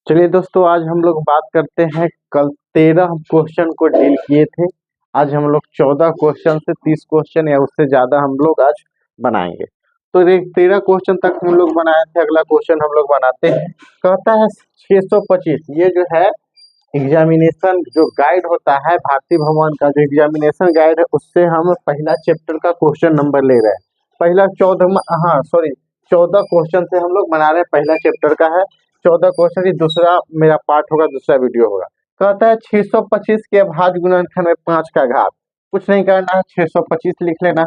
चलिए दोस्तों, आज हम लोग बात करते हैं। कल 13 क्वेश्चन को डील किए थे। आज हम लोग 14 क्वेश्चन से 30 क्वेश्चन या उससे ज्यादा हम लोग आज बनाएंगे। तो ये 13 क्वेश्चन तक हम लोग बनाए थे। अगला क्वेश्चन हम लोग बनाते हैं। कहता है 625। ये जो है एग्जामिनेशन जो गाइड होता है, भारतीय भवन का जो एग्जामिनेशन गाइड है, उससे हम पहला चैप्टर का क्वेश्चन नंबर ले रहे हैं। पहला 14 क्वेश्चन से हम लोग बना रहे हैं। पहला चैप्टर का है 14 क्वेश्चन। ये दूसरा मेरा पार्ट होगा, दूसरा वीडियो होगा। कहता है 625 के अभाज्य गुणनखंड में 5 का घात। कुछ नहीं करना है, 625 लिख लेना।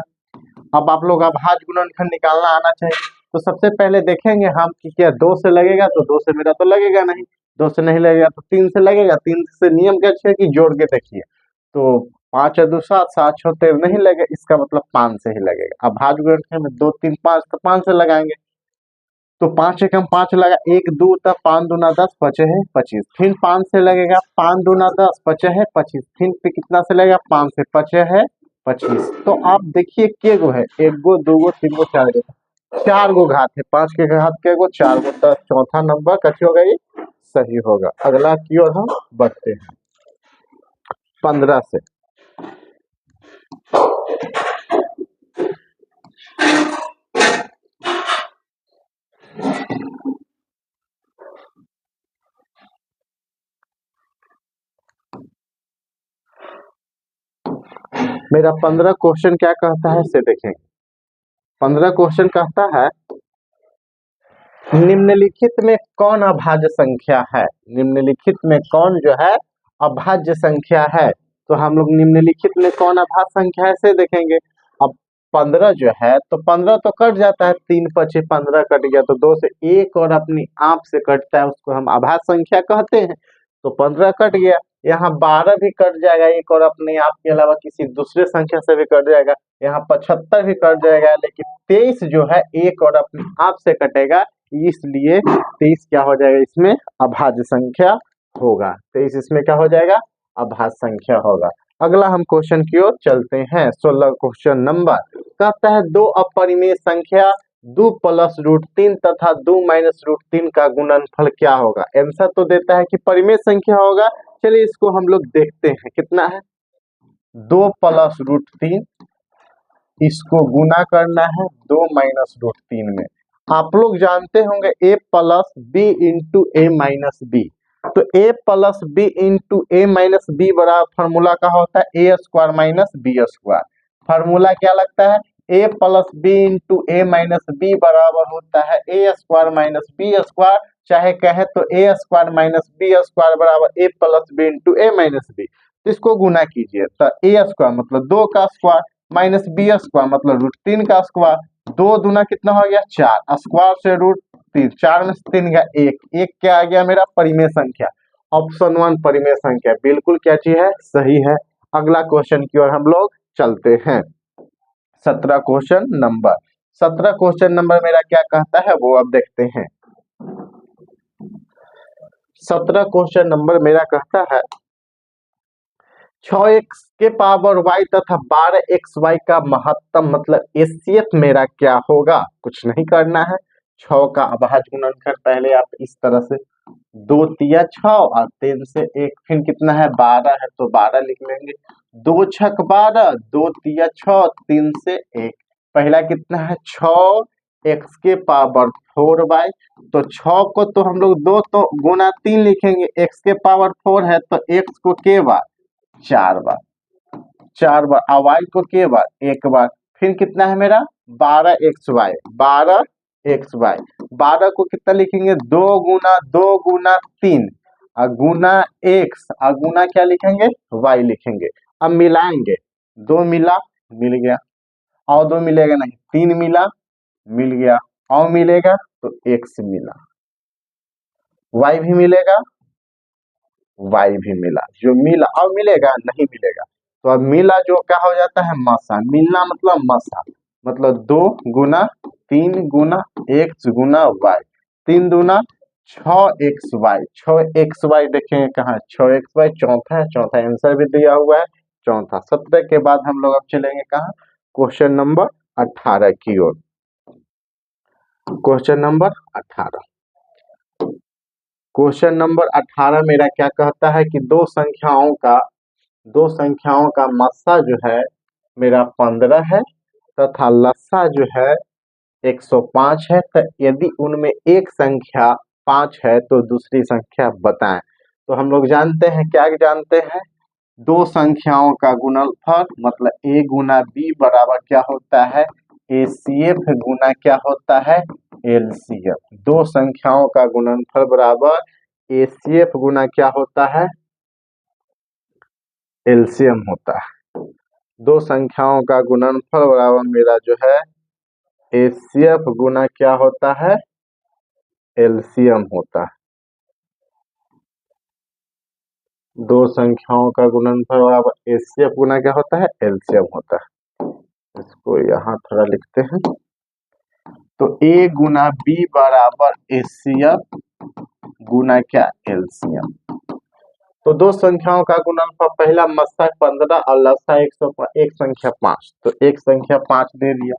अब आप लोग अभाज्य गुणनखंड निकालना आना चाहिए। तो सबसे पहले देखेंगे हम कि क्या 2 से लगेगा, तो 2 से मेरा तो लगेगा नहीं। 2 से नहीं लगेगा तो 3 से लगेगा। 3 से नियम क्या है कि जोड़ के देखिए। तो 5 और 2 7, 7 6 13 नहीं लगेगा, इसका मतलब 5 से ही लगेगा। अभाज्य गुणनखंड में 2 3 5, तो 5 से लगाएंगे। तो 5 एकम 5 लगा, 1 2 तब 5 दूना 10, बचे है 25। फिर 5 से लगेगा, 5 दूना 10, बचे है 25। फिर पे कितना से लगेगा, 5 से, बचे है 25। तो आप देखिए के गो है, 1 गो 2 गो 3 गो 4 गो, 4 गो घात है। 5 के घात के गो 4 गो, तो चौथा नंबर कथी होगा, ये सही होगा। अगला की ओर हम बढ़ते हैं 15 से। मेरा 15 क्वेश्चन क्या कहता है से देखेंगे। 15 क्वेश्चन कहता है निम्नलिखित में कौन अभाज्य संख्या है। निम्नलिखित में कौन जो है अभाज्य संख्या है। तो हम लोग निम्नलिखित में कौन अभाज्य संख्या है से देखेंगे। अब 15 जो है, तो 15 तो कट जाता है, 3 पचे 15 कट गया, तो 2 से एक और अपनी आप से कटता है, उसको हम अभाज्य संख्या कहते हैं। तो 15 कट गया। यहाँ 12 भी कट जाएगा, एक और अपने आप के अलावा किसी दूसरे संख्या से भी कट जाएगा। यहाँ 75 भी कट जाएगा, लेकिन 23 जो है एक और अपने आप से कटेगा, इसलिए 23 क्या हो जाएगा, इसमें अभाज्य संख्या होगा। 23 इसमें क्या हो जाएगा, अभाज्य संख्या होगा। अगला हम क्वेश्चन की ओर चलते हैं। 16 क्वेश्चन नंबर कहता है 2 अपरिमेय संख्या 2 प्लस रूट 3 तथा 2 माइनस रूट 3 का गुणनफल क्या होगा। आंसर तो देता है कि परिमेय संख्या होगा। चलिए इसको हम लोग देखते हैं कितना है। 2 प्लस रूट 3, इसको गुना करना है 2 माइनस रूट 3 में। आप लोग जानते होंगे a plus B into A minus B. तो a plus B into A minus B बराबर फॉर्मूला का होता है A square minus B square. Formula क्या लगता है, a plus B into A minus B बराबर होता है A square minus B square. चाहे कहे तो A square minus B square बराबर A plus B into A minus B. इसको गुना कीजिए तो ए स्क्वायर मतलब 2 का स्क्वायर माइनस बी स्क्वायर मतलब रूट 3 का स्क्वायर। 2 दूना कितना हो गया 4, स्क्वायर से रूट 3, 4 में से 3 गया 1, 1 क्या आ गया मेरा परिमेय संख्या। ऑप्शन 1 परिमेय संख्या बिल्कुल क्या चीज है, सही है। अगला क्वेश्चन की ओर हम लोग चलते हैं। 17 क्वेश्चन नंबर। 17 क्वेश्चन नंबर मेरा क्या कहता है वो अब देखते हैं। 17 क्वेश्चन नंबर मेरा कहता है 6x के पावर y तथा 12xy का महत्तम मतलब एचसीएफ मेरा क्या होगा। कुछ नहीं करना है, 6 का अभाज्य गुणनखंड पहले आप इस तरह से 2 तिया 6 और 3 से 1, फिर कितना है 12 है तो 12 लिख लेंगे। 2 छक 12, 2 तिया 6, 3 से 1। पहला कितना है 6 x के पावर 4y। तो 6 को तो हम लोग 2 तो गुना 3 लिखेंगे, x के पावर 4 है तो x को के बार 4 बार, 4 बार, y को के बार 1 बार। फिर कितना है मेरा 12xy, 12xy। 12 को कितना लिखेंगे 2 गुना 2 गुना 3 गुना x गुना क्या लिखेंगे y लिखेंगे। अब मिलाएंगे, 2 मिला मिल गया, और 2 मिलेगा नहीं, 3 मिला मिल गया, और मिलेगा तो x मिला, y भी मिलेगा y भी मिला। जो मिला और मिलेगा नहीं मिलेगा, तो अब मिला जो क्या हो जाता है मसा। मिलना मतलब मसा, मतलब 2 गुना 3 गुना x गुना y, 3 दूना 6xy, 6xy देखेंगे कहाँ 6xy चौथा है, चौथा आंसर भी दिया हुआ है चौथा। 17 के बाद हम लोग अब चलेंगे कहाँ, क्वेश्चन नंबर 18 की ओर। क्वेश्चन नंबर 18 क्वेश्चन नंबर 18 मेरा क्या कहता है कि दो संख्याओं का मस्सा जो है मेरा 15 है तथा लस्सा जो है 105 है। तो यदि उनमें एक संख्या 5 है तो दूसरी संख्या बताएं। तो हम लोग जानते हैं, क्या जानते हैं, दो संख्याओं का गुणनफल मतलब a गुना b बराबर क्या होता है, एसीएफ गुना क्या होता है, एलसीएम। दो संख्याओं का गुणनफल बराबर एसीएफ गुना क्या होता है, एलसीएम होता है। दो संख्याओं का गुणनफल बराबर मेरा जो है एसीएफ गुना क्या होता है, एलसीएम होता है। दो संख्याओं का गुणनफल बराबर एसीएफ गुना क्या होता है, एलसीएम होता है। इसको यहाँ थोड़ा लिखते हैं। तो a गुना b बराबर एसीएफ गुना क्या, एलसीएम। तो दो संख्याओं का गुणनफल, पहला मस्सा 15 और लस्सा 105, एक संख्या 5, तो एक संख्या 5 दे दिया।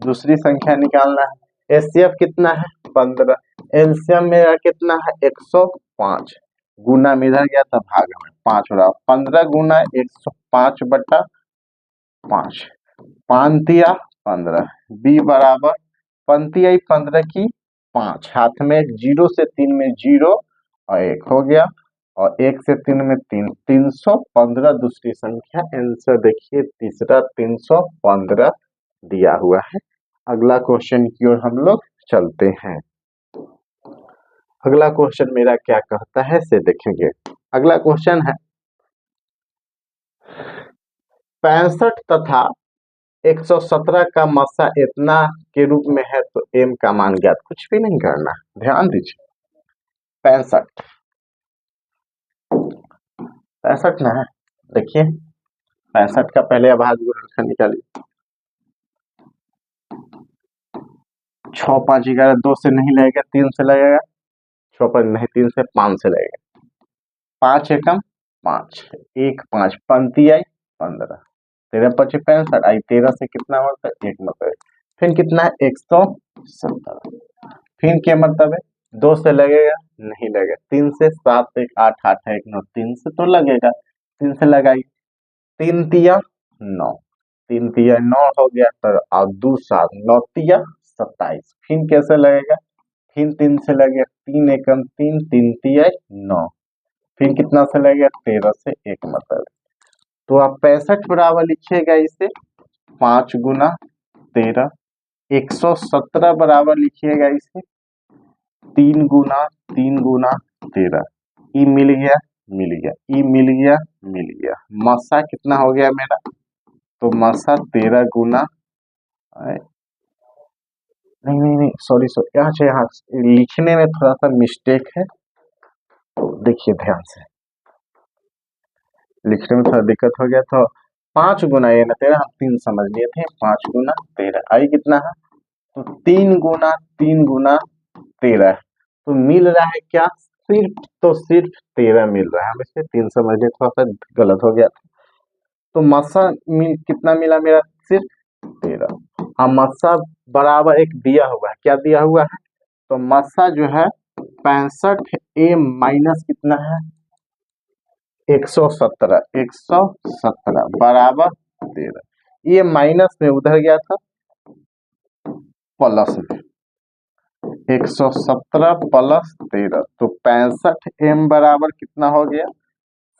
दूसरी संख्या निकालना है, एसीएफ कितना है 15, एलसीएम मेरा कितना है 105, गुना में इधर गया था भाग में 5 हो रहा, 15 गुना 105 बटा 5, 5 दिया 15, बी बराबर पंक्ति आई 15 की 5, हाथ में 0 से 3 में 0 और 1 हो गया, और 1 से 3 में 3, 315 दूसरी संख्या। आंसर देखिए तीसरा 315 दिया हुआ है। अगला क्वेश्चन की ओर हम लोग चलते हैं। अगला क्वेश्चन मेरा क्या कहता है से देखेंगे। अगला क्वेश्चन है 65 तथा 117 का मस्सा इतना के रूप में है तो m का मान ज्ञात। कुछ भी नहीं करना, ध्यान दीजिए। 65 ना है, देखिए 65 का पहले अभाज्य गुणनखंड निकालिए। 6 5 11, 2 से नहीं लगेगा, 3 से लगेगा, 6 5 नहीं, 3 से 5 से लगेगा, 5 एकम 5, 1 5, पंक्ति आई 15, 13 5 65 आई, 13 से कितना होता है 1 मतलब, फिर कितना है 170, फिर क्या मतलब है 2 से लगेगा, नहीं लगेगा, 3 से 7 1 8 8 1 9, 3 से तो लगेगा, 3 से लगाई, 3 तिया 9, 3 तिया 9 हो गया, तो और 2 7 9 तिया 27, फिर कैसे लगेगा, फिर 3 से लगेगा, 3 एकम 3, 3 तिया 9, फिर कितना से लगेगा 13 से 1 मतलब। तो आप 65 बराबर लिखिएगा इसे 5 गुना 13, 117 बराबर लिखिएगा इसे 3 गुना 13, ई मिल गया, ई मिल गया, मस्सा कितना हो गया मेरा, तो मस्सा 13 गुना, नहीं सॉरी यहाँ लिखने में थोड़ा सा मिस्टेक है, तो देखिए ध्यान से, लिखने में थोड़ा दिक्कत हो गया। तो 5 गुना ये ना 13, हम 3 समझ लिए थे, 5 गुना 13 आई कितना है, तो 3 गुना 13, तो मिल रहा है क्या, सिर्फ 13 मिल रहा है, हम इसे 3 समझ लिए, थोड़ा सा गलत हो गया था। तो मस्सा कितना मिला मेरा, सिर्फ 13। हाँ, मस्सा बराबर एक दिया हुआ है, क्या दिया हुआ है, तो मस्सा जो है 65 a माइनस कितना है 117 बराबर 13, ये माइनस में उधर गया था प्लस में, 117 प्लस 13, तो 65 m बराबर कितना हो गया,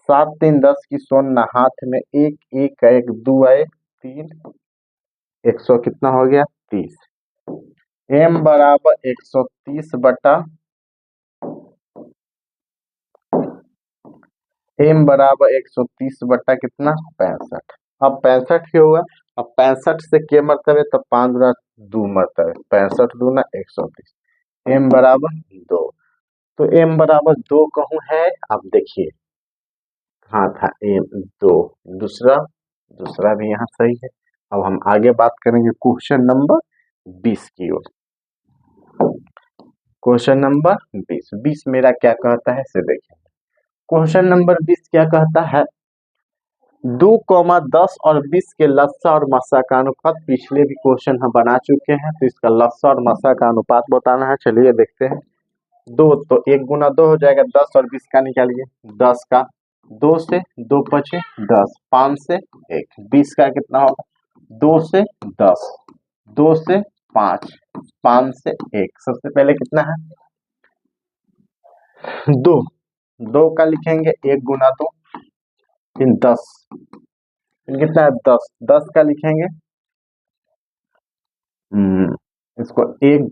7 3 10 की 16, हाथ में 1 1 1 2 1 3, 100 कितना हो गया 30, m बराबर 130 बटा, m बराबर 130 बटा कितना 65। अब 65 क्यों हुआ, अब 65 से के मरतबे, तो 5 गुना 2 मरतबे, 65 दूना 130, m बराबर 2, तो m बराबर 2 कहूँ है। अब देखिए हाँ था m 2, दूसरा भी यहाँ सही है। अब हम आगे बात करेंगे क्वेश्चन नंबर 20 की ओर। क्वेश्चन नंबर 20 मेरा क्या कहता है से देखिए। क्वेश्चन नंबर 20 क्या कहता है, 2,10 और 20 के लस्सा और मस्सा का अनुपात। पिछले भी क्वेश्चन हम बना चुके हैं, तो इसका लस्सा और मस्सा का अनुपात बताना है। चलिए देखते हैं। 2 तो 1 गुना 2 हो जाएगा 10 और 20 का निकालिए 10 का 2 से 2 पचे 10 5 से 1 20 का कितना होगा 2 से 10 2 से 5 5 से 1 सबसे पहले कितना है 2 2 का लिखेंगे 1 गुना 2 फिर 10 फिर कितना है 10 10 का लिखेंगे इसको 1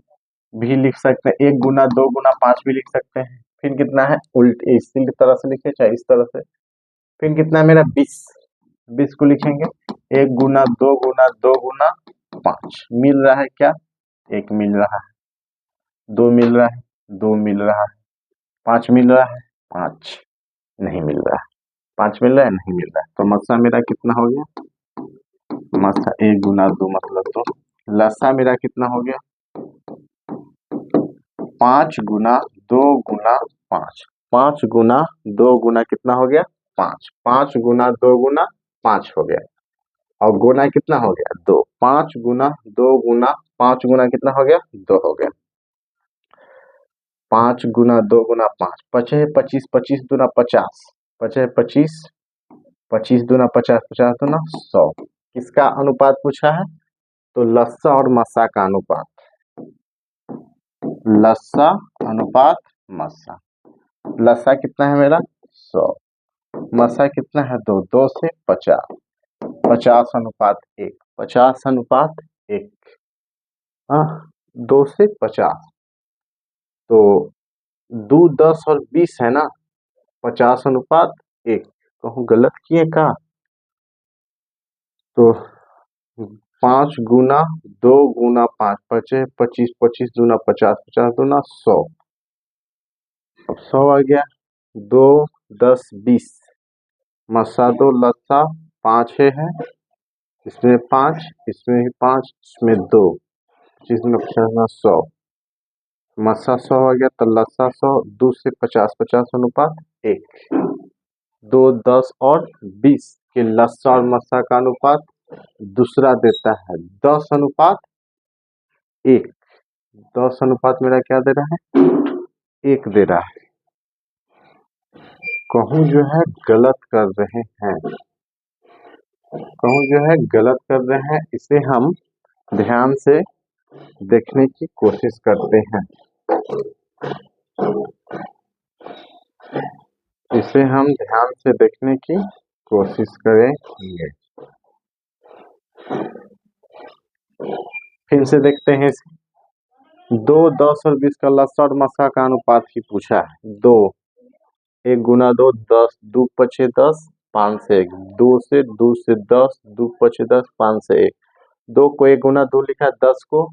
भी लिख सकते हैं 1 गुना 2 गुना 5 भी लिख सकते हैं फिर कितना है उल्ट इसी तरह से लिखे चाहे इस तरह से फिर कितना है मेरा 20 20 को लिखेंगे 1 गुना 2 गुना 2 गुना 5 मिल रहा है क्या 1 मिल रहा है 2 मिल रहा है 2 मिल रहा है 5 मिल रहा है 5 नहीं मिल रहा है 5 मिल रहा है नहीं मिल रहा है तो मस्सा मेरा कितना हो गया मस्सा 1 गुना 2 मतलब तो लस्सा मेरा कितना हो गया 5 गुना 2 गुना 5 5 गुना 2 गुना कितना हो गया 5 5 गुना 2 गुना 5 हो गया और गुना कितना हो गया 2 5 गुना 2 गुना 5 गुना कितना हो गया 2 हो गया 5 गुना 2 गुना 5 पचे 25 25 दूना 50 पचे 25 25 दूना 50 50 दूना 100 किसका अनुपात पूछा है तो लस्सा और मस्सा का अनुपात लस्सा अनुपात मस्सा लस्सा कितना है मेरा 100 मस्सा कितना है 2 2 से 50 50 अनुपात 1 50 अनुपात 1 हाँ 2 से 50 तो 2 10 और 20 है ना 50 अनुपात 1 कहूँ गलत किए का तो 5 गुना 2 गुना 5 पचे 25 25 दूना 50 50 दूना 100 अब 100 आ गया 2 10 20 मस्सा 2 लस्सा 5 है इसमें 5 इसमें 5 इसमें 2 25 में 50 में 100 मस्सा 100 आ गया तो लस्सा 100 2 से 50 50 अनुपात 1 2 10 और 20 के लस्सा और मस्सा का अनुपात दूसरा देता है 10 अनुपात 1 10 अनुपात मेरा क्या दे रहा है 1 दे रहा है कहूँ जो है गलत कर रहे हैं कहूँ जो है गलत कर रहे हैं इसे हम ध्यान से देखने की कोशिश करते हैं इसे हम ध्यान से देखने की कोशिश करेंगे फिर से देखते हैं 2 10 और 20 का लस्सा और मस्सा का अनुपात ही पूछा है 2 1 गुना 2 10 2 पचे 10 5 से 1 2 से 10 2 पचे 10 5 से 1 2 को 1 गुना 2 लिखा 10 को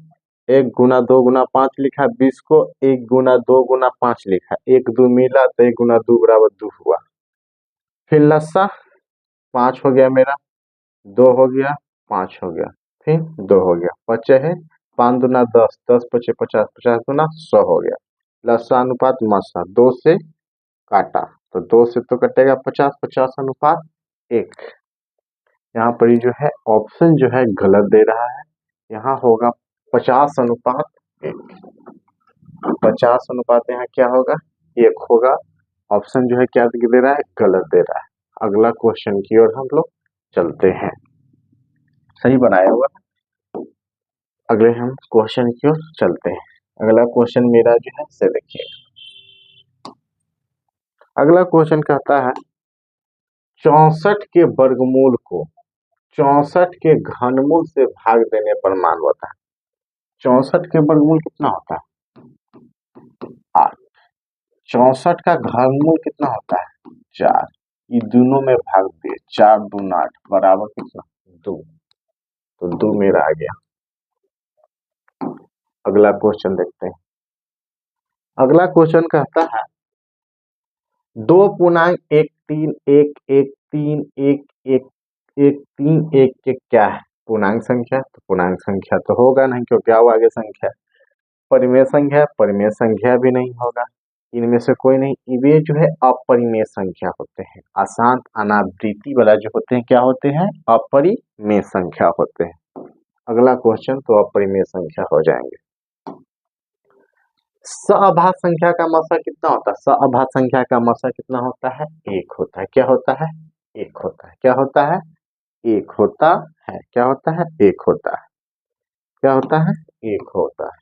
1 गुना 2 गुना 5 लिखा 20 को 1 गुना 2 गुना 5 लिखा 1 2 मिला तो 1 गुना 2 बराबर 2 हुआ फिर लस्सा 5 हो गया मेरा 2 हो गया 5 हो गया फिर 2 हो गया पचे है 5 दूना 10 10 पचे 50 50 दूना 100 हो गया लस्सा अनुपात मस्सा 2 से काटा तो 2 से तो कटेगा 50 50 अनुपात 1 यहाँ पर जो है ऑप्शन जो है गलत दे रहा है यहाँ होगा 50 अनुपात 1 50 अनुपात यहाँ क्या होगा 1 होगा ऑप्शन जो है क्या दे रहा है गलत दे रहा है अगला क्वेश्चन की ओर हम लोग चलते हैं सही बनाया हुआ अगले हम क्वेश्चन की ओर चलते हैं अगला क्वेश्चन मेरा जो है से देखिए अगला क्वेश्चन कहता है 64 के वर्गमूल को 64 के घनमूल से भाग देने पर मान होता है 64 के वर्गमूल कितना होता है 8 64 का घनमूल कितना होता है 4 ये दोनों में भाग दिए 4 दूना 8 बराबर कितना 2 तो 2 मेरा आ गया अगला क्वेश्चन देखते हैं अगला क्वेश्चन कहता है 2.1311131 के क्या है पूर्णांक संख्या तो पूर्णांक संख्या तो होगा नहीं क्योंकि आओ आगे संख्या परिमेय संख्या भी नहीं होगा इनमें से कोई नहीं वे जो है अपरिमेय संख्या होते हैं अशांत अनावृत्ति वाला जो होते हैं क्या होते हैं अपरिमेय संख्या होते हैं अगला क्वेश्चन तो अपरिमेय संख्या हो जाएंगे सअभाज्य संख्या का मसा कितना होता है? सअभाज्य संख्या का मसा कितना होता है? एक होता है। क्या होता है? एक होता है। क्या होता है? एक होता है। क्या होता है? एक होता है। क्या होता है? एक होता है।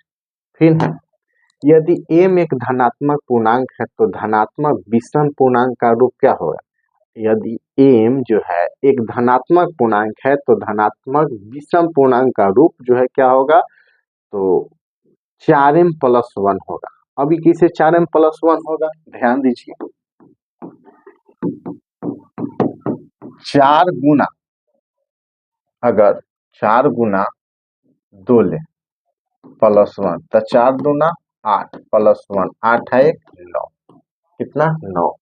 फिर है, यदि m एक धनात्मक पूर्णांक है तो धनात्मक विषम पूर्णांक का रूप क्या होगा? यदि m जो है एक धनात्मक पूर्णांक है तो धनात्मक विषम पूर्णांक का रूप जो है क्या होगा? तो 4m+1 होगा। अभी किसे 4m+1 होगा? ध्यान दीजिए, 4 गुना, अगर 4 गुना 2 ले +1 तो 4 दूना 8 +1 8 है 9। कितना? 9।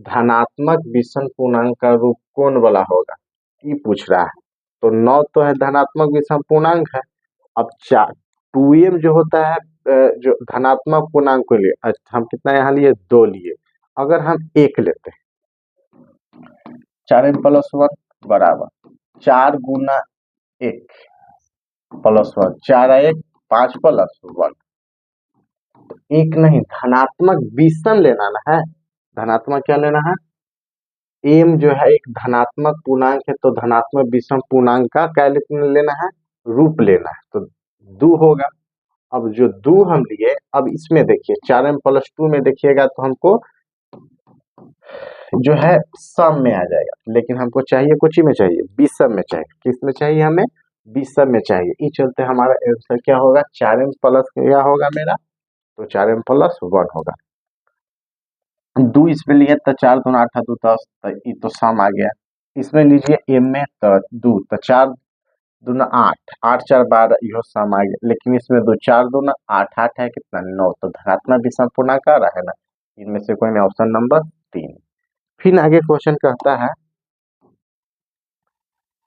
धनात्मक विषम पूर्णांक का रूप कौन वाला होगा? ये पूछ रहा है। तो 9 तो है धनात्मक विषम पूर्णांक है। अब 4 2m जो होता है जो धनात्मक पूर्णांक को लिए, अच्छा हम कितना यहाँ लिए? 2 लिए। अगर हम 1 लेते हैं 4m+1 बराबर 4 गुना 1 +1 4 1 5 +1। एक नहीं, धनात्मक विषम लेना ना है। धनात्मक क्या लेना है? m जो है एक धनात्मक पूर्णांक है तो धनात्मक विषम पूर्णांक का क्या लेना है? रूप लेना है। तो 2 होगा। अब जो 2 हम लिए, अब इसमें देखिए 4m+2 में देखिएगा तो हमको जो है सम में आ जाएगा, लेकिन हमको चाहिए कुछ ही में चाहिए, विषम में चाहिए। किस में चाहिए हमें? विषम में चाहिए। इस चलते हमारा आंसर क्या होगा? 4m प्लस क्या होगा मेरा? तो 4m+1 होगा। 2 इसमें लिए तो 4 दूना 8 2 10, तो ये तो सम आ गया। इसमें लीजिए m में तो 2 तो 4 दूना 8 8 4 12, यह सम आ गया। लेकिन इसमें 2 4 दूना 8 8 है कितना? 9। तो धनात्मक विषम पूर्णांक आ रहा है ना। इनमें से कोई नहीं, ऑप्शन नंबर 3। फिर आगे क्वेश्चन कहता है,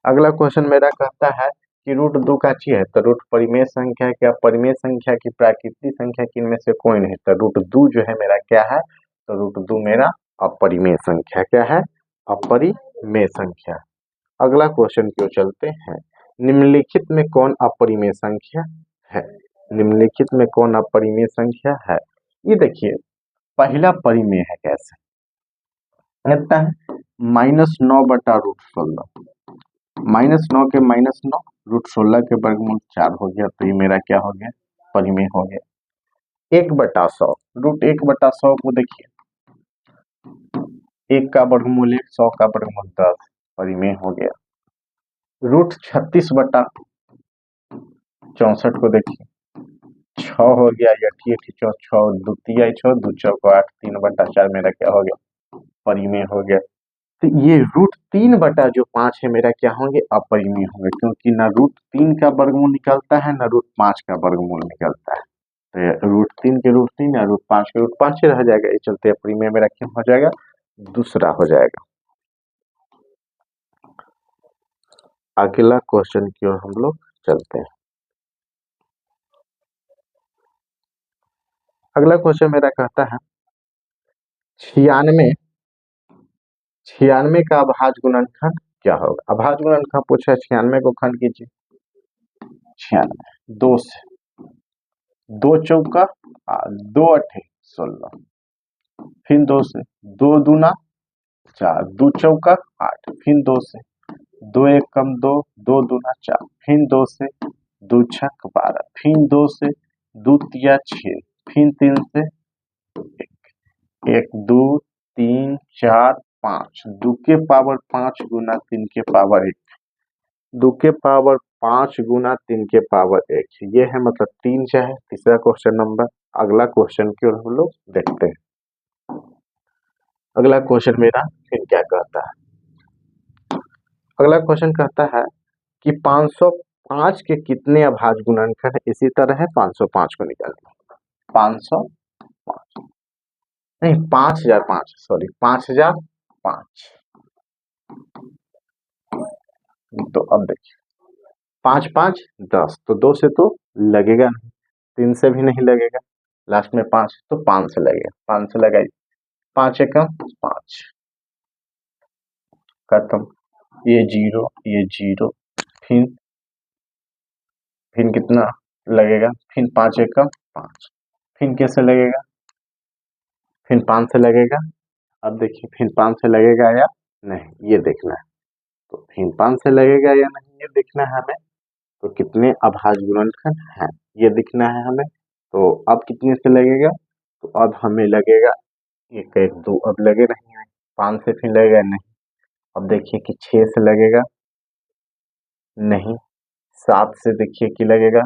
अगला क्वेश्चन मेरा कहता है कि √2 का ची है तो रूट परिमेय संख्या क्या परिमेय संख्या की प्राकृतिक संख्या की इनमें से कोई नहीं। तो √2 जो है मेरा क्या है? तो √2 मेरा अपरिमेय संख्या क्या है? अपरिमेय संख्या। अगला क्वेश्चन क्यों चलते हैं, निम्नलिखित में कौन अपरिमेय संख्या है? निम्नलिखित में कौन अपरिमेय संख्या है? ये देखिए, पहला परिमेय है कैसे कहता है? -9/√16। -9 के -9 √16 के वर्गमूल 4 हो गया। तो ये मेरा क्या हो गया? परिमेय हो गया। 1/100 √1/100 को देखिए, 1 का वर्गमूल 1, 100 का वर्गमूल 10, परिमेय हो गया। √36/64 को देखिए, 6 हो गया, या ठीक 6 2 तिया 6 2 चौको 8 3/4 मेरा क्या हो गया? परिमेय हो गया। तो ये √3/5 है मेरा क्या होंगे? अपरिमेय होंगे, क्योंकि ना √3 का वर्गमूल निकलता है ना √5 का वर्गमूल निकलता है। तो √3 के √3 या √5 के √5 ही रह जाएगा। ये चलते अपरिमेय मेरा क्या हो जाएगा? दूसरा हो जाएगा। अगला क्वेश्चन की ओर हम लोग चलते हैं। अगला क्वेश्चन मेरा कहता है 96 का अभाज्य गुणनखंड क्या होगा? अभाज्य गुणनखंड पूछा है, 96 को खंड कीजिए। 96 2 से 2 चौका 2 8 16, फिर 2 से 2 दूना 4 2 चौका 8, फिर 2 से 2 1 कम 2 2 दूना 4, फिर 2 से 2 छक 12, फिर 2 से 2 तिया 6, फिर 3 से 1 2 3 4 5, 2 के पावर 5 गुना 3 के पावर 1, 2 के पावर 5 गुना 3 के पावर 1, ये है मतलब 3 जो है तीसरा क्वेश्चन नंबर। अगला क्वेश्चन की ओर हम लोग देखते हैं। अगला क्वेश्चन मेरा फिर क्या कहता है? अगला क्वेश्चन कहता है कि 505 के कितने अभाज्य गुणनखंड? इसी तरह है 505 को निकालना। 505 नहीं, 5005, सॉरी 5005। तो अब देखिए 5 5 10, तो 2 से तो लगेगा नहीं, 3 से भी नहीं लगेगा, लास्ट में 5 तो 5 से लगेगा। 5 से लगाइए, 5 एकम 5, खत्म। ये 0 ये 0, फिर कितना लगेगा? फिर 5 एकम 5, फिर कैसे लगेगा, फिर 5 से लगेगा। अब देखिए फिर 5 से लगेगा या नहीं ये देखना है, तो फिर 5 से लगेगा या नहीं ये देखना है हमें। तो कितने अभाज्य गुणनखंड हैं ये दिखना है हमें। तो अब कितने से लगेगा, तो अब हमें लगेगा 1 1 2, अब लगे नहीं है, 5 से फिर लगेगा नहीं। अब देखिए कि 6 से लगेगा नहीं, 7 से देखिए कि लगेगा,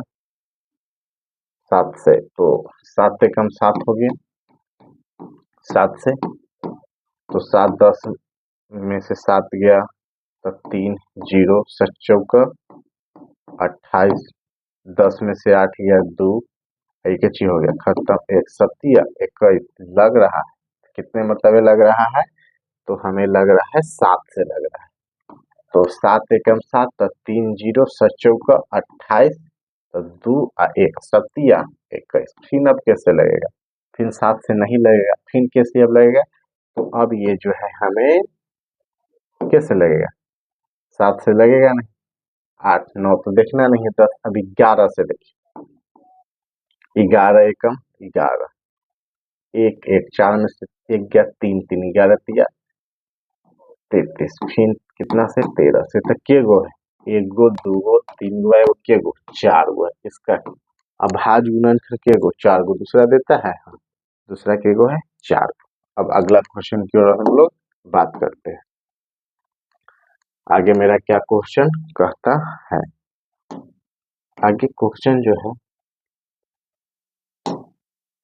7 से तो 7 से कम 7 हो गया, 7 से तो 7 10 में से 7 गया तो 3 0 7 चौका 28, 10 में से 8 गया 2, एक ही चीज हो गया खत्म। 1 सत्या 21 लग रहा है, कितने मतलब लग रहा है, तो हमें लग रहा है 7 से लग रहा है। तो 7 एकम 7 तो 3 0 7 चौका 28 तो 2 1 सत्या 21। फिर अब कैसे लगेगा, फिर 7 से नहीं लगेगा, फिर कैसे अब लगेगा, तो अब ये जो है हमें कैसे लगेगा, 7 से लगेगा नहीं, 8 9 तो देखना नहीं है, 10 अब 11 से देखिए, 11 एकम 11, 1 1 4 में से 1 गया 3 3 11 तिया 33, फिर कितना से 13 से, तो के गो है, 1 गो 2 गो 3 गो है, वो के गो 4 गो है, इसका अभाज्य गुणनखंड के गो 4 गो दूसरा देता है, दूसरा के गो है 4। अब अगला क्वेश्चन की ओर हम लोग बात करते हैं। आगे मेरा क्या क्वेश्चन कहता है, आगे क्वेश्चन जो है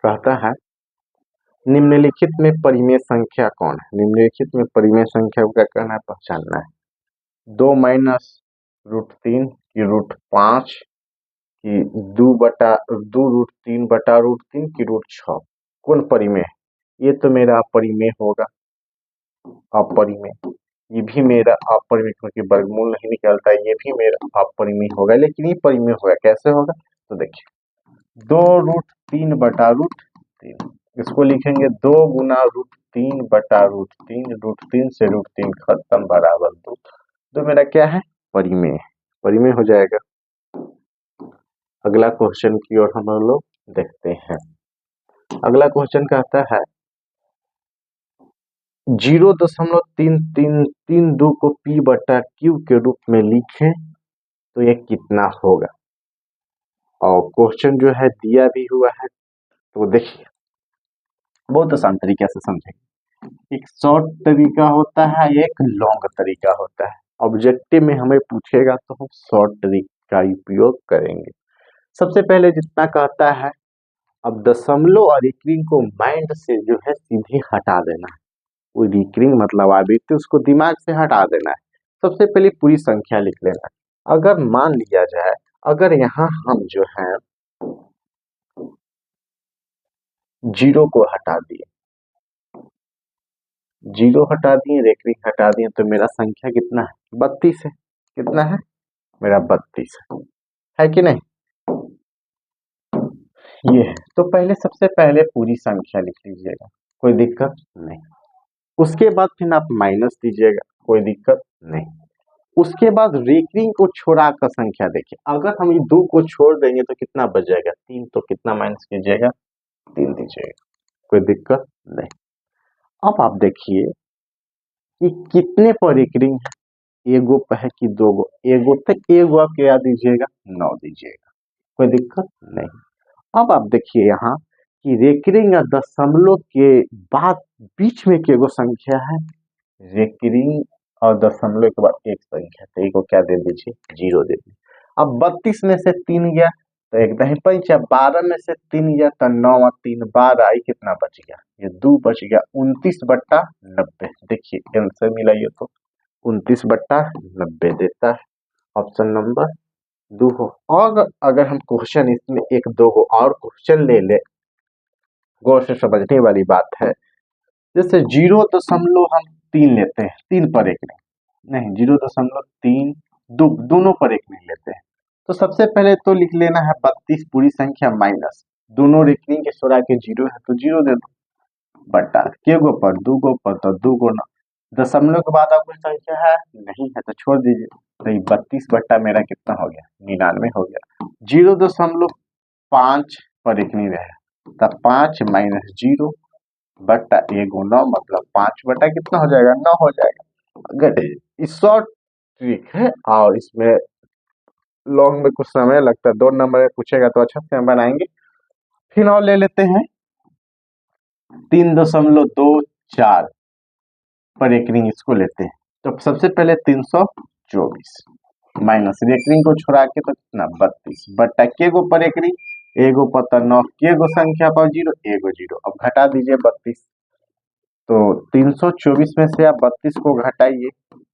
कहता है निम्नलिखित में परिमेय संख्या कौन है। निम्नलिखित में परिमेय संख्या को क्या करना है, पहचानना है। 2 माइनस √3 की √5 की 2/√3 की √6 कौन परिमेय है, ये तो मेरा अपरिमेय होगा, अपरिमेय, ये भी मेरा अपरिमेय क्योंकि वर्गमूल नहीं निकलता, ये भी मेरा अपरिमेय होगा, लेकिन ये परिमेय होगा कैसे होगा, तो देखिए 2√3/√3 इसको लिखेंगे 2 गुना √3/√3, √3 से √3 खत्म बराबर 2, तो मेरा क्या है परिमेय, परिमेय हो जाएगा। अगला क्वेश्चन की ओर हम लोग देखते हैं। अगला क्वेश्चन कहता है 0.3332 को P/Q के रूप में लिखें तो यह कितना होगा। और क्वेश्चन जो है दिया भी हुआ है, तो देखिए बहुत आसान तरीके से समझेंगे। एक शॉर्ट तरीका होता है, एक लॉन्ग तरीका होता है। ऑब्जेक्टिव में हमें पूछेगा तो हम शॉर्ट तरीका का उपयोग करेंगे। सबसे पहले जितना कहता है, अब दशमलव और रिकरिंग को माइंड से जो है सीधे हटा देना है, कोई रिकरिंग मतलब आवृत्ति उसको दिमाग से हटा देना है। सबसे पहले पूरी संख्या लिख लेना है। अगर मान लिया जाए, अगर यहाँ हम जो है 0 को हटा दिए, 0 हटा दिए, रिकरिंग हटा दिए, तो मेरा संख्या कितना है 32 है। कितना है मेरा 32 है कि नहीं, ये है। तो पहले सबसे पहले पूरी संख्या लिख लीजिएगा, कोई दिक्कत नहीं। उसके बाद फिर आप माइनस दीजिएगा, कोई दिक्कत नहीं। उसके बाद रेकरिंग को छोड़ा कर संख्या देखिए, अगर हम ये 2 को छोड़ देंगे तो कितना बच जाएगा 3, तो कितना माइनस कीजिएगा 3 दीजिएगा, कोई दिक्कत नहीं। अब आप देखिए कि कितने पर रेकरिंग है, एगो पे है कि 2 गो, एगो तक एगो आप क्या दीजिएगा 9 दीजिएगा, कोई दिक्कत नहीं। अब आप देखिए यहाँ कि रेकरिंग और दशमलव के बाद बीच में केगो संख्या है, रेकरिंग और दशमलव के बाद एक संख्या, तो को क्या दे दीजिए 0 दे दीजिए। अब 32 में से 3 गया तो एक दही पंचा, 12 में से 3 गया तो 9 और 3 12, आई कितना बच गया, ये 2 बच गया, 29/90। देखिए आंसर मिला ये तो 29/90 देता है, ऑप्शन नंबर 2 हो। और अगर हम क्वेश्चन इसमें 1 2 हो और क्वेश्चन ले ले, गौर से समझने वाली बात है। जैसे 0.3 लेते हैं, 3 पर एक नहीं 0.3 दोनों पर एक नहीं लेते हैं, तो सबसे पहले तो लिख लेना है 32 पूरी संख्या माइनस दोनों रेकरिंग के छोड़ा के 0 है तो 0 दे दो, बटा के गो पर 2 गो पर तो 2 गो ना, दशमलव के बाद कोई संख्या है नहीं है तो छोड़ दीजिए, तो ये 32 बट्टा मेरा कितना हो गया 99 हो गया। 0.5 पर एक नहीं रहे तो 5 माइनस 0 बट्टा 1 × 9 मतलब 5 बटा कितना हो जाएगा 9 हो जाएगा। अगर इस शॉर्ट ट्रिक है और इसमें लॉन्ग में कुछ समय लगता है, 2 नंबर में पूछेगा तो अच्छा से हम बनाएंगे। फिर और ले लेते हैं 3.24 पर रेकरिंग, इसको लेते हैं। तो सबसे पहले 324 माइनस रेकरिंग को छोड़ा के तो कितना 32 बट्टा के गो पर रेकरिंग एगो पता 9 के गो संख्या पर 0 एगो 0। अब घटा दीजिए 32, तो 324 में से आप 32 को घटाइए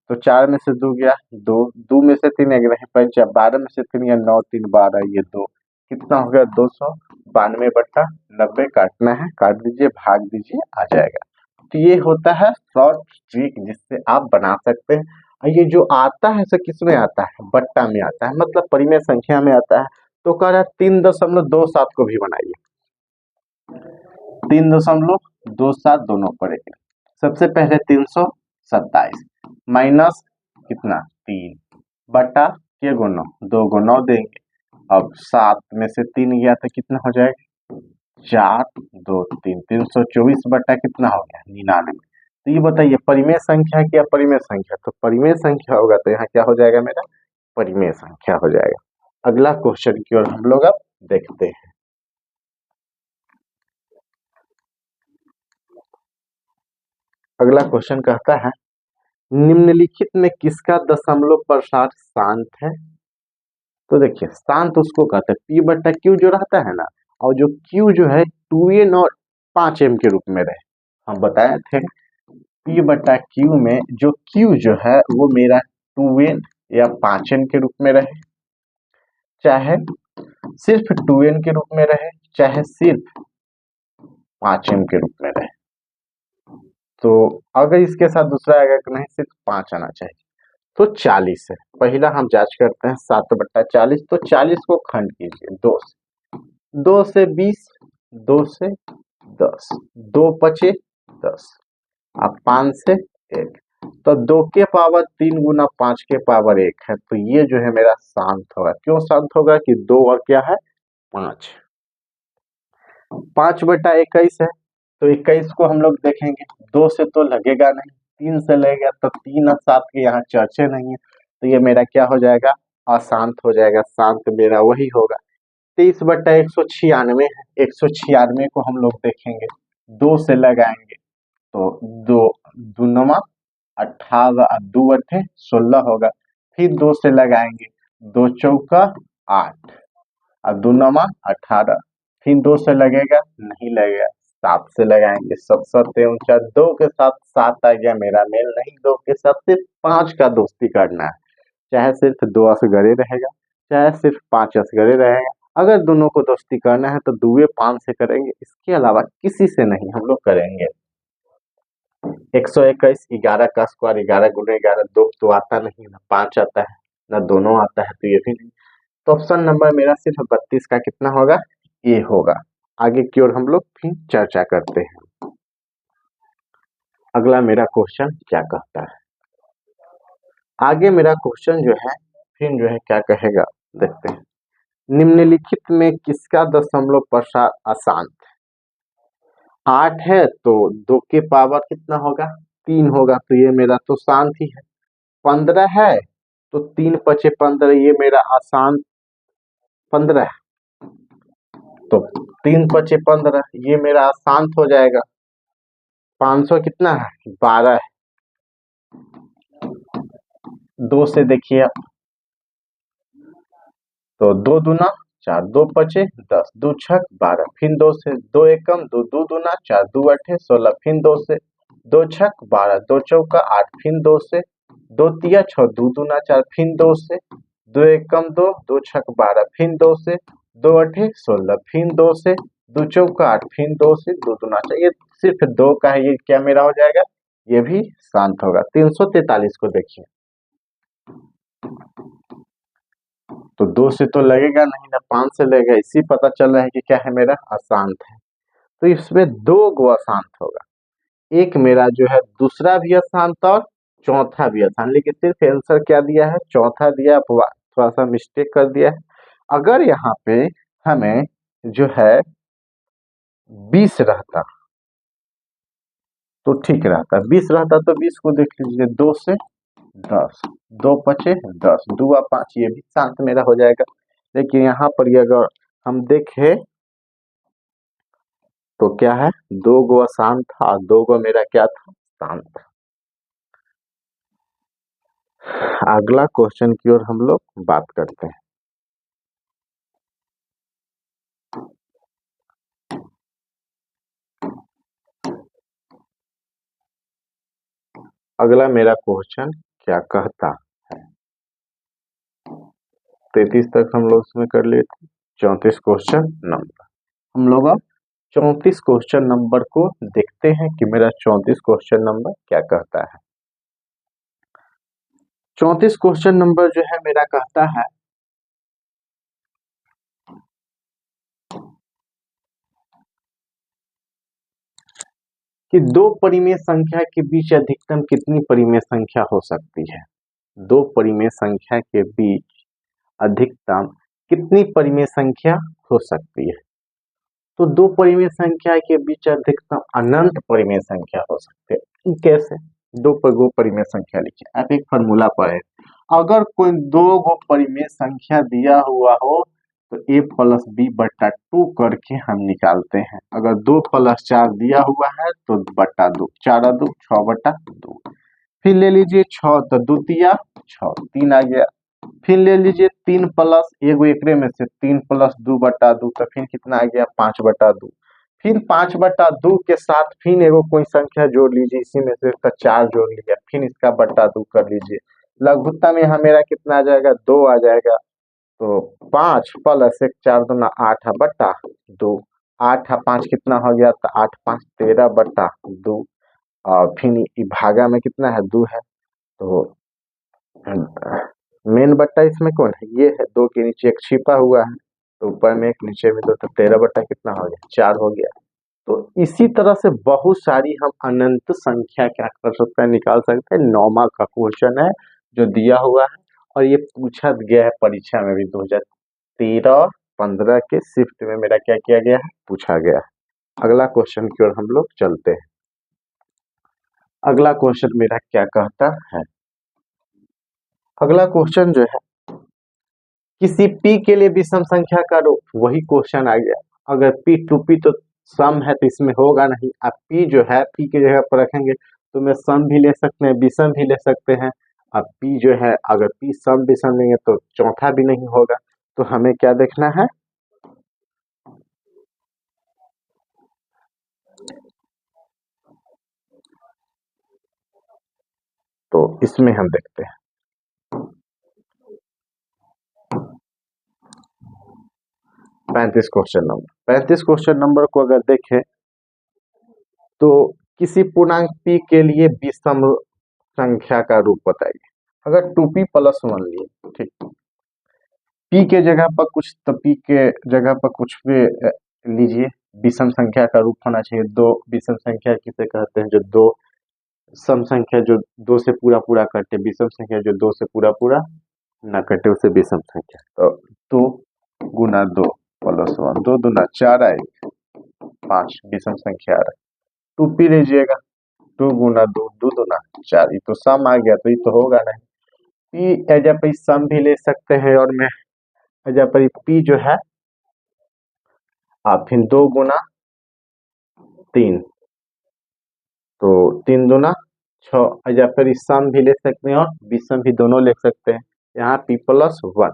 तो 4 में से 2 गया 2, 2 में से 3 ग्रह पंच 12 में से 3 या 9 3 12 ये 2 कितना हो गया 292 बट्टा 90 काटना है, काट दीजिए भाग दीजिए आ जाएगा। तो ये होता है शॉर्ट ट्रिक जिससे आप बना सकते हैं। और ये जो आता है सो किस में आता है बट्टा में आता है, मतलब परिमेय संख्या में आता है। तो कह रहा है 3.27 को भी बनाइए, 3.27 दोनों पर एक। सबसे पहले 327 माइनस कितना 3 बटा के गुना 2 × 9 देंगे। अब 7 में से 3 गया तो कितना हो जाएगा 4 2 3 324 बटा कितना हो गया 99। तो ये बताइए परिमेय संख्या क्या परिमेय संख्या, तो परिमेय संख्या होगा तो यहाँ क्या हो जाएगा मेरा परिमेय संख्या हो जाएगा। अगला क्वेश्चन की ओर हम लोग अब देखते हैं। अगला क्वेश्चन कहता है निम्नलिखित में किसका दशमलव प्रसार शांत है। तो देखिए शांत उसको कहते हैं P बटा Q जो रहता है ना, और जो Q जो है 2n और 5m के रूप में रहे। हम बताए थे P बटा Q में जो Q जो है वो मेरा 2n या 5n के रूप में रहे, चाहे सिर्फ 2n के रूप में रहे चाहे सिर्फ 5m के रूप में रहे। तो अगर इसके साथ दूसरा आएगा कि नहीं सिर्फ 5 आना चाहिए, तो 40 है। पहला हम जांच करते हैं 7 बट्टा 40, तो 40 को खंड कीजिए 2 से 20 2 से 10 2 पचे 10 अब 5 से 1, तो 2 के पावर 3 गुना 5 के पावर 1 है। तो ये जो है मेरा शांत होगा। क्यों शांत होगा कि 2 और क्या है 5, 5 बटा 21 है। तो 21 को हम लोग देखेंगे 2 से तो लगेगा नहीं, 3 से लगेगा, तो 3 और 7 के यहाँ चर्चे नहीं है, तो ये मेरा क्या हो जाएगा अशांत हो जाएगा। शांत मेरा वही होगा 23 बट्टा 196 है। 196 को हम लोग देखेंगे 2 से लगाएंगे तो 2 2 18 2 अठे 16 होगा। फिर 2 से लगाएंगे 2 चौका 8 और 2 18, फिर 2 से लगेगा नहीं लगेगा 7 से लगाएंगे 7 7 49, 2 के साथ 7 आ गया मेरा मेल नहीं, 2 के साथ सिर्फ 5 का दोस्ती करना है, चाहे सिर्फ 2 असगरे रहेगा चाहे सिर्फ 5 असगरे रहेगा। अगर दोनों को दोस्ती करना है तो 2 5 से करेंगे, इसके अलावा किसी से नहीं हम लोग करेंगे। 121 11 का स्क्वायर 11 गुने 11 2 तो आता नहीं ना 5 आता है ना दोनों आता है, तो ये भी नहीं। तो ऑप्शन नंबर मेरा सिर्फ 32 का कितना होगा ए होगा। आगे की ओर हम लोग फिर चर्चा करते हैं। अगला मेरा क्वेश्चन क्या कहता है, आगे मेरा क्वेश्चन जो है फिर जो है क्या कहेगा देखते हैं। निम्नलिखित में किसका दशमलव प्रसार अशांत 8 है, तो 2 के पावर कितना होगा 3 होगा, तो ये मेरा तो शांत ही है। 15 है तो 3 पचे 15, ये मेरा अशांत 15 है, तो 3 पचे 15 ये मेरा अशांत हो जाएगा। 500 कितना है 12 है, 2 से देखिए तो 2 दूना 4 2 पचे 10 2 छक 12, फिर 2 से 2 एकम 2 2 दूना 4 2 अठे 16, फिर 2 से 2 छक 12 2 चौका 8, फिर 2 से 2 तिया 6 2 दूना 4, फिर 2 से 2 एकम 2 2 छक 12, फिर 2 से 2 अठे 16, फिर 2 से 2 चौका 8, फिर 2 से 2 दूना 4, ये सिर्फ 2 का है, ये क्या मेरा हो जाएगा ये भी शांत होगा। 343 को देखिए तो 2 से तो लगेगा नहीं ना 5 से लगेगा, इसी पता चल रहा है कि क्या है मेरा अशांत है। तो इसमें 2 गो अशांत होगा, एक मेरा जो है दूसरा भी अशांत और चौथा भी अशांत, लेकिन सिर्फ आंसर क्या दिया है चौथा दिया, थोड़ा सा मिस्टेक कर दिया है। अगर यहाँ पे हमें जो है 20 रहता तो ठीक रहता, 20 रहता तो 20 को देख लीजिए, 2 से 10, 2 पचे 10, 2 और 5, ये भी शांत मेरा हो जाएगा। लेकिन यहाँ पर ये अगर हम देखें तो क्या है, 2 गो अशांत था, 2 गो मेरा क्या था, शांत। अगला क्वेश्चन की ओर हम लोग बात करते हैं। अगला मेरा क्वेश्चन क्या कहता है, 33 तक हम लोग इसमें कर लिए थे। 34 क्वेश्चन नंबर, हम लोग अब 34 क्वेश्चन नंबर को देखते हैं कि मेरा 34 क्वेश्चन नंबर क्या कहता है। 34 क्वेश्चन नंबर जो है मेरा कहता है कि दो परिमेय संख्या के बीच अधिकतम कितनी परिमेय संख्या हो सकती है। दो परिमेय संख्या के बीच अधिकतम कितनी परिमेय संख्या हो सकती है। तो दो परिमेय संख्या के बीच अधिकतम अनंत परिमेय संख्या हो सकती है। कैसे? दो परिमेय संख्या लिखिए, आप एक फॉर्मूला पढ़े, अगर कोई दो गो परिमेय संख्या दिया हुआ हो तो a प्लस बी बट्टा 2 करके हम निकालते हैं। अगर 2 प्लस 4 दिया हुआ है तो बट्टा 2, 4 2 6 बट्टा 2। फिर ले लीजिए 6 तो द्वितीय 6, 3 आ गया। फिर ले लीजिए 3 प्लस एगो एकरे में से 3 प्लस 2 बट्टा 2, तो फिर कितना आ गया, 5 बट्टा 2। फिर 5 बट्टा 2 के साथ फिर एगो कोई संख्या जोड़ लीजिए, इसी में से इसका 4 जोड़ लिया, फिर इसका बट्टा 2 कर लीजिए। लघुत्तम में यहाँ मेरा कितना आ जाएगा, 2 आ जाएगा। तो 5 प्लस 1 4 दूना 8 बट्टा 2, 8 5 कितना हो गया, तो 8 5 13 बट्टा 2। और फिर भागा में कितना है, 2 है। तो मेन बट्टा इसमें कौन है, ये है। 2 के नीचे एक छिपा हुआ है, तो ऊपर में एक नीचे में 2, तो 13 बट्टा कितना हो गया, 4 हो गया। तो इसी तरह से बहुत सारी हम अनंत संख्या क्या कर सकते हैं, निकाल सकते हैं। 9वां का क्वेश्चन है जो दिया हुआ है, और ये पूछा गया है परीक्षा में भी 2013 और 15 के शिफ्ट में मेरा क्या किया गया है, पूछा गया है। अगला क्वेश्चन की ओर हम लोग चलते हैं। अगला क्वेश्चन मेरा क्या कहता है, अगला क्वेश्चन जो है, किसी p के लिए विषम संख्या का रूप, वही क्वेश्चन आ गया। अगर p टू p तो सम है तो इसमें होगा नहीं। अब p जो है, p की जगह पर रखेंगे तो मैं सम भी ले सकते हैं, विषम भी ले सकते हैं। अब p जो है, अगर p सम विषम लेंगे तो चौथा भी नहीं होगा। तो हमें क्या देखना है, तो इसमें हम देखते हैं 35 क्वेश्चन नंबर। 35 क्वेश्चन नंबर को अगर देखें तो किसी पूर्णांक p के लिए विषम संख्या का रूप बताइए। अगर 2p प्लस 1 लिए, ठीक, p के जगह पर कुछ, तो p के जगह पर कुछ भी लीजिए। विषम संख्या का रूप होना चाहिए। दो विषम संख्या किसे कहते हैं, जो दो सम संख्या जो 2 से पूरा पूरा कटे, विषम संख्या जो 2 से पूरा पूरा ना कटे, उसे विषम संख्या। तो 2 गुना 2 प्लस 1, 2 दूना 4 आए, 5 विषम संख्या आ रहा है। 2p लीजिएगा, 2 गुना 2, 2 दूना 4, ये तो सम आ गया, तो ये तो होगा नहीं। p एज पर सम भी ले सकते हैं, और मैं एज पर p जो है, आप फिर 2 गुना 3, तो 3 दूना 6, या फिर सम भी ले सकते हैं और विषम भी दोनों ले सकते हैं। यहाँ p प्लस 1,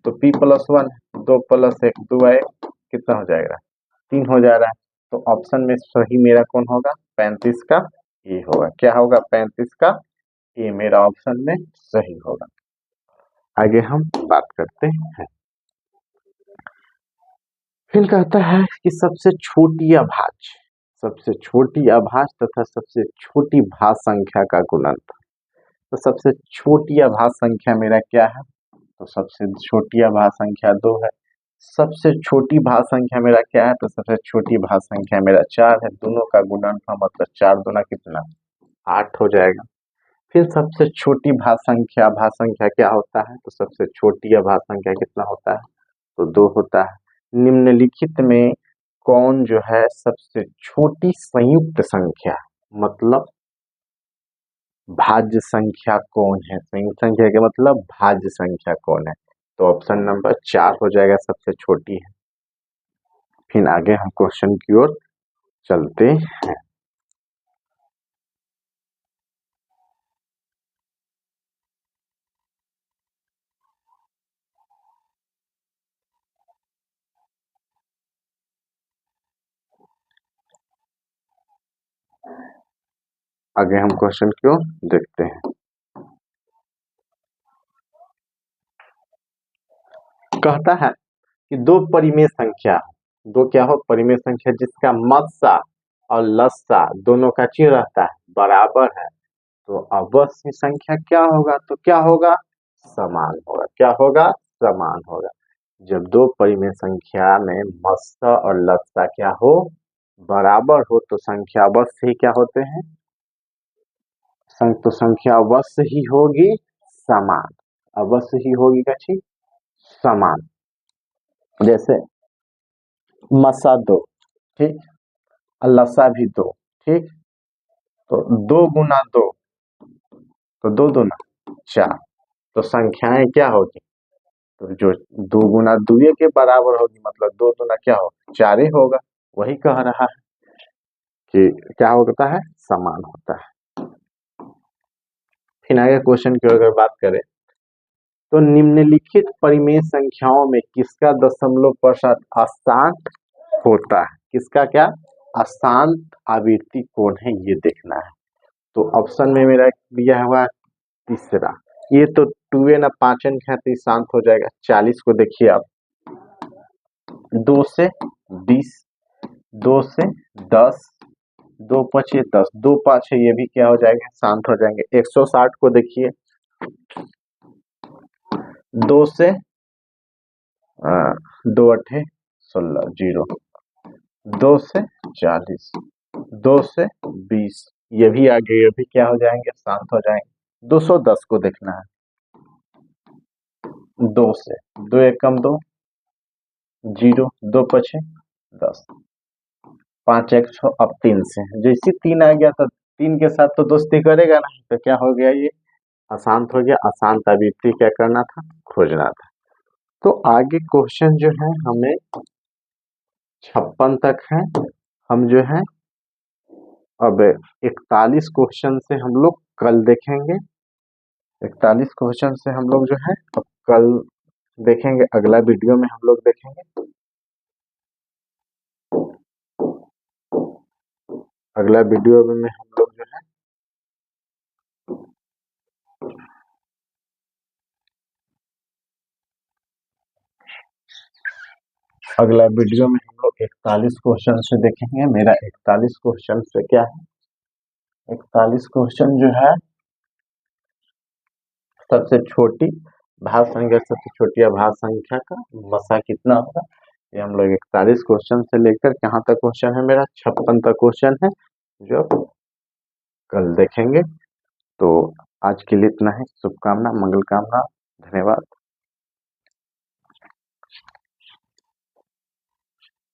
तो p प्लस 1, 2 प्लस 1 2 आए, कितना हो जाएगा, 3 हो जा रहा है। तो ऑप्शन में सही मेरा कौन होगा, 35 का ए होगा। क्या होगा, 35 का ए मेरा ऑप्शन में सही होगा। आगे हम बात करते हैं। फिर कहता है कि सबसे छोटी अभाज्य, सबसे छोटी अभाज्य तथा सबसे छोटी भाज्य संख्या का गुणनफल। तो सबसे छोटी अभाज्य संख्या मेरा क्या है, तो सबसे छोटी अभाज्य संख्या 2 है। सबसे छोटी भाज्य संख्या मेरा क्या है, तो सबसे छोटी भाज्य संख्या मेरा 4 है। दोनों का गुणनफल मतलब 4 दूना कितना, 8 हो जाएगा। फिर सबसे छोटी भाज्य संख्या क्या होता है, तो सबसे छोटी अभाज्य संख्या कितना होता है, तो 2 होता है। निम्नलिखित में कौन जो है सबसे छोटी संयुक्त संख्या, मतलब भाज्य संख्या कौन है, संयुक्त संख्या का मतलब भाज्य संख्या कौन है। तो ऑप्शन नंबर 4 हो जाएगा, सबसे छोटी है। फिर आगे हम क्वेश्चन की ओर चलते हैं। आगे हम क्वेश्चन की ओर देखते हैं। कहता है कि दो परिमेय संख्या, दो क्या हो, परिमेय संख्या जिसका मस्सा और लस्सा दोनों का चिन्ह रहता है बराबर है, तो अवश्य संख्या क्या होगा, तो क्या होगा, समान होगा। क्या होगा, समान होगा। जब दो परिमेय संख्या में मस्सा और लस्सा क्या हो, बराबर हो, तो संख्या अवश्य ही क्या होते हैं, तो संख्या अवश्य ही होगी समान, अवश्य ही होगी क्या चीज, समान। जैसे मस्सा 2, ठीक, और लस्सा भी 2, ठीक, तो 2 गुना 2, तो 2 दूना 4, तो संख्याएं क्या होगी, तो जो 2 गुना 2 के बराबर होगी, मतलब 2 दूना क्या होगा, 4 ही होगा। वही कह रहा है कि क्या होता है, समान होता है। फिर आगे क्वेश्चन की अगर बात करें, तो निम्नलिखित परिमेय संख्याओं में किसका दशमलव प्रसाद अशांत होता है, किसका क्या अशांत आवृत्ति कौन है, ये देखना है। तो ऑप्शन में मेरा दिया हुआ तीसरा, ये तो 2 ना 5 अंक है, तो शांत हो जाएगा। 40 को देखिए आप, 2 से 20, 2 से 10, 2 पचे 10, 2 5 है, ये भी क्या हो जाएगा, शांत हो जाएंगे। 160 को देखिए, 2 से 2 अठे 16, 0, 2 से 40, 2 से 20, ये भी आगे, ये भी क्या हो जाएंगे, शांत हो जाएंगे। 210 को देखना है, 2 से 2 एकम 2, 0, 2 पचे 10, 5 एक 6, अब 3 से, जैसे 3 आ गया तो 3 के साथ तो दोस्ती करेगा नहीं, तो क्या हो गया, ये अशांत हो गया। अशांत आवृत्ति क्या करना था, खोजना था। तो आगे क्वेश्चन जो है हमें 56 तक है, हम जो है अब 41 क्वेश्चन से हम लोग कल देखेंगे। 41 क्वेश्चन से हम लोग जो है अब कल देखेंगे, अगला वीडियो में हम लोग देखेंगे। अगला वीडियो में हम लोग जो है अगला वीडियो में हम लोग 41 क्वेश्चन से देखेंगे। मेरा 41 क्वेश्चन से क्या है, 41 क्वेश्चन जो है सबसे छोटी भाग संख्या, सबसे छोटी अभाज्य संख्या का मसा कितना होगा, ये हम लोग 41 क्वेश्चन से लेकर कहाँ तक क्वेश्चन है, मेरा 56 तक क्वेश्चन है, जो कल देखेंगे। तो आज के लिए इतना ही, शुभकामना, मंगल कामना, धन्यवाद।